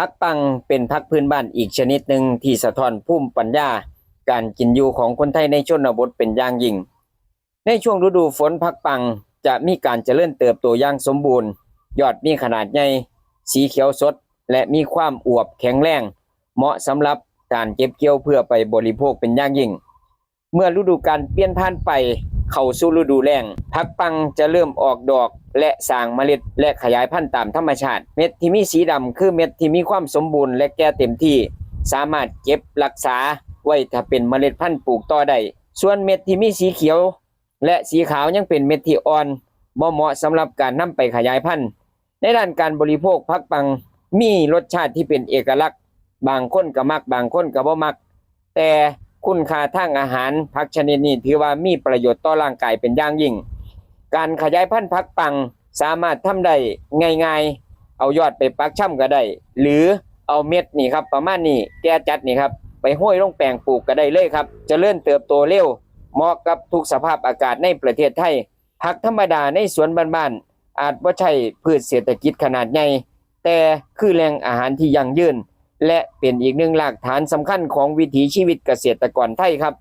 ผักปังเป็นผักพื้นบ้านอีกชนิดหนึ่งที่สะท้อนภูมิปัญญาการกินอยู่ของคนไทยในชนบทเป็นอย่างยิ่งในช่วงฤดูฝนผักปังจะมีการเจริญเติบโตอย่างสมบูรณ์ยอดมีขนาดใหญ่สีเขียวสดและมีความอวบแข็งแรงเหมาะสำหรับการเก็บเกี่ยวเพื่อไปบริโภคเป็นอย่างยิ่งเมื่อฤดูกาลเปลี่ยนผ่านไปเข้าสู่ฤดูแล้งผักปังจะเริ่มออกดอกและสร้างเมล็ดและขยายพันธุ์ตามธรรมชาติเม็ดที่มีสีดำคือเม็ดที่มีความสมบูรณ์และแก่เต็มที่สามารถเก็บรักษาไว้ถ้าเป็นเมล็ดพันธุ์ปลูกต่อได้ส่วนเม็ดที่มีสีเขียวและสีขาวยังเป็นเม็ดที่อ่อนบ่เหมาะสำหรับการนำไปขยายพันธุ์ในด้านการบริโภคผักปังมีรสชาติที่เป็นเอกลักษณ์บางคนก็มักบางคนก็บ่มักแต่คุณค่าทางอาหารผักชนิดนี้ถือว่ามีประโยชน์ต่อร่างกายเป็นอย่างยิ่งการขยายพันธุ์ผักปังสามารถทำได้ง่ายๆเอายอดไปปักช่ำก็ได้หรือเอาเม็ดนี่ครับประมาณนี้แก่จัดนี่ครับไปห้อยลงแปลงปลูกก็ได้เลยครับเจริญเติบโตเร็วเหมาะกับทุกสภาพอากาศในประเทศไทยผักธรรมดาในสวนบ้านๆอาจบ่ใช่พืชเศรษฐกิจขนาดใหญ่แต่คือแหล่งอาหารที่ยั่งยืนและเป็นอีกหนึ่งรากฐานสำคัญของวิถีชีวิตเกษตรกรไทยครับ